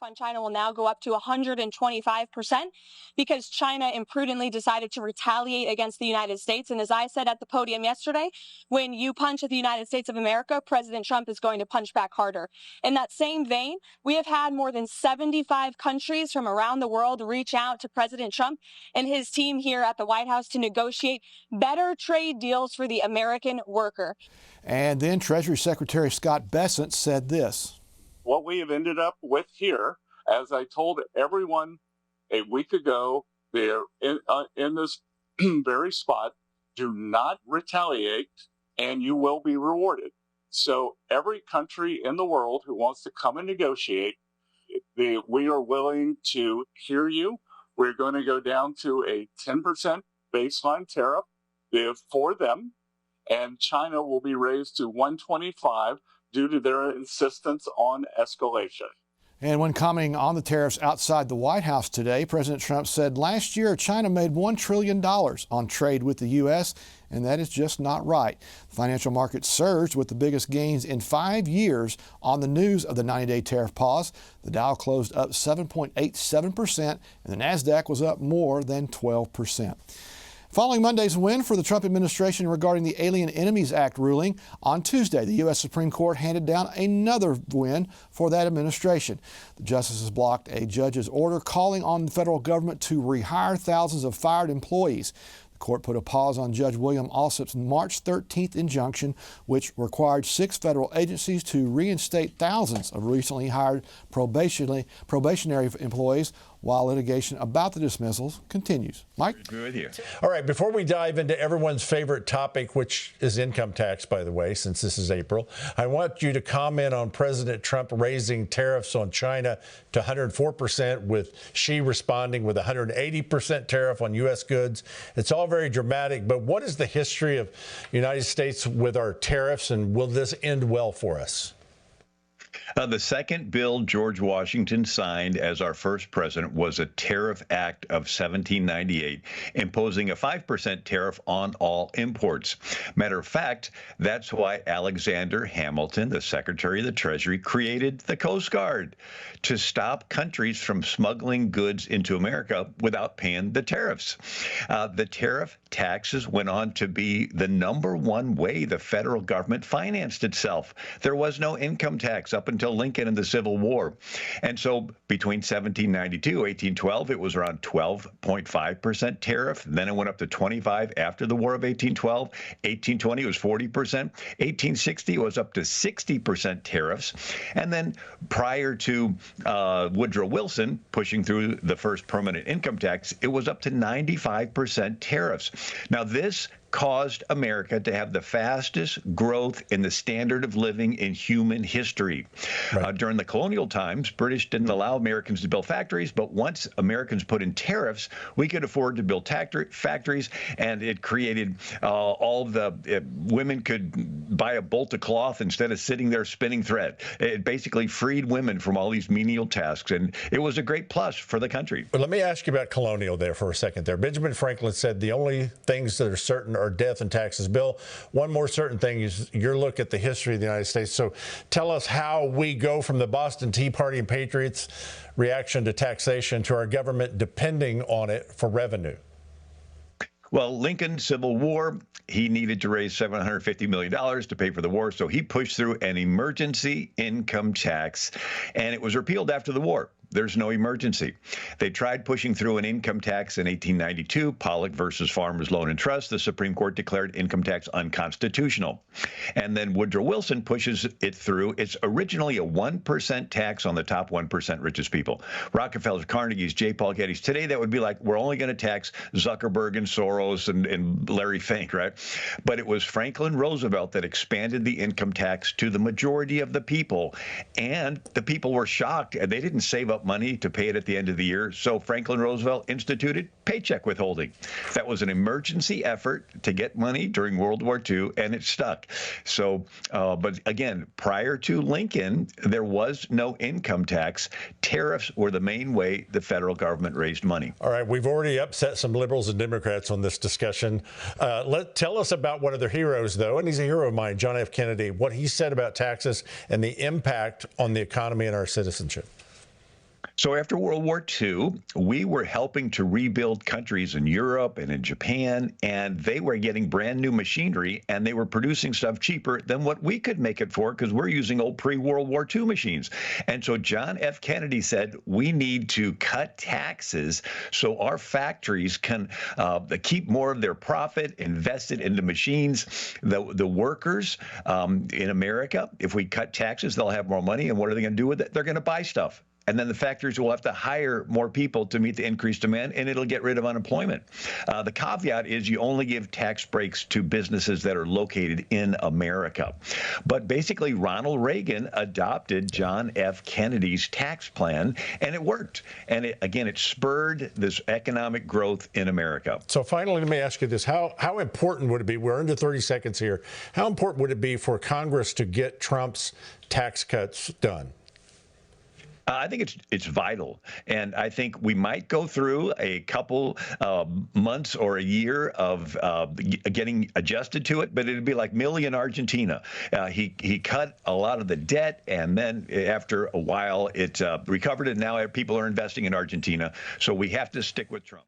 on China will now go up to 125% because China imprudently decided to retaliate against the United States. And as I said at the podium yesterday, when you punch at the United States of America, President Trump is going to punch back harder. In that same vein, we have had more than 75 countries from around the world reach out to President Trump and his team here at the White House to negotiate better trade deals for the American worker. And then Treasury Secretary Scott Bessent said this. What we have ended up with here, as I told everyone a week ago, they're in this very spot, do not retaliate and you will be rewarded. So every country in the world who wants to come and negotiate, we are willing to hear you. We're going to go down to a 10% baseline tariff for them, and China will be raised to 125 due to their insistence on escalation. And when commenting on the tariffs outside the White House today, President Trump said last year China made $1 trillion on trade with the U.S., and that is just not right. The financial market surged with the biggest gains in 5 years on the news of the 90-day tariff pause. The Dow closed up 7.87%, and the NASDAQ was up more than 12%. Following Monday's win for the Trump administration regarding the Alien Enemies Act ruling, on Tuesday, the U.S. Supreme Court handed down another win for that administration. The justices blocked a judge's order calling on the federal government to rehire thousands of fired employees. The court put a pause on Judge William Alsup's March 13th injunction, which required 6 federal agencies to reinstate thousands of recently hired probationary employees while litigation about the dismissals continues. Mike? Agree with you. All right, before we dive into everyone's favorite topic, which is income tax, by the way, since this is April, I want you to comment on President Trump raising tariffs on China to 104%, with Xi responding with 180% tariff on U.S. goods. It's all very dramatic, but what is the history of the United States with our tariffs, and will this end well for us? The second bill George Washington signed as our first president was a Tariff Act of 1798, imposing a 5% tariff on all imports. Matter of fact, that's why Alexander Hamilton, the Secretary of the Treasury, created the Coast Guard to stop countries from smuggling goods into America without paying the tariffs. The tariff taxes went on to be the #1 way the federal government financed itself. There was no income tax up until Lincoln and the Civil War. And so between 1792, 1812, it was around 12.5% tariff. Then it went up to 25 after the War of 1812. 1820 was 40%. 1860 was up to 60% tariffs. And then prior to Woodrow Wilson pushing through the first permanent income tax, it was up to 95% tariffs. Now, this caused America to have the fastest growth in the standard of living in human history. Right. During the colonial times, British didn't allow Americans to build factories, but once Americans put in tariffs, we could afford to build factories, and it created all the women could buy a bolt of cloth instead of sitting there spinning thread. It basically freed women from all these menial tasks, and it was a great plus for the country. But let me ask you about colonial there for a second there. Benjamin Franklin said the only things that are certain are death and taxes. Bill, one more certain thing is your look at the history of the United States. So tell us how we go from the Boston Tea Party and Patriots reaction to taxation to our government depending on it for revenue. Well, Lincoln, Civil War, he needed to raise $750 million to pay for the war, so he pushed through an emergency income tax, and it was repealed after the war. There's no emergency. They tried pushing through an income tax in 1892, Pollock versus Farmers Loan and Trust. The Supreme Court declared income tax unconstitutional. And then Woodrow Wilson pushes it through. It's originally a 1% tax on the top 1% richest people. Rockefeller, Carnegie's, J. Paul Getty's. Today, that would be like, we're only going to tax Zuckerberg and Soros and Larry Fink, right? But it was Franklin Roosevelt that expanded the income tax to the majority of the people. And the people were shocked, and they didn't save up money to pay it at the end of the year. So Franklin Roosevelt instituted paycheck withholding. That was an emergency effort to get money during World War II, and it stuck. So, but again, prior to Lincoln, there was no income tax. Tariffs were the main way the federal government raised money. All right, we've already upset some liberals and Democrats on this discussion. Tell us about one of their heroes, though, and he's a hero of mine, John F. Kennedy, what he said about taxes and the impact on the economy and our citizenship. So after World War II, we were helping to rebuild countries in Europe and in Japan, and they were getting brand new machinery, and they were producing stuff cheaper than what we could make it for because we're using old pre-World War II machines. And so John F. Kennedy said, we need to cut taxes so our factories can keep more of their profit invested into machines. The workers in America, if we cut taxes, they'll have more money, and what are they going to do with it? They're going to buy stuff. And then the factories will have to hire more people to meet the increased demand, and it'll get rid of unemployment. The caveat is you only give tax breaks to businesses that are located in America. But basically, Ronald Reagan adopted John F. Kennedy's tax plan, and it worked. And it spurred this economic growth in America. So finally, let me ask you this. How important would it be? We're under 30 seconds here. How important would it be for Congress to get Trump's tax cuts done? I think it's vital, and I think we might go through a couple months or a year of getting adjusted to it, but it'd be like Milei in Argentina. He cut a lot of the debt, and then after a while, it recovered, and now people are investing in Argentina. So we have to stick with Trump.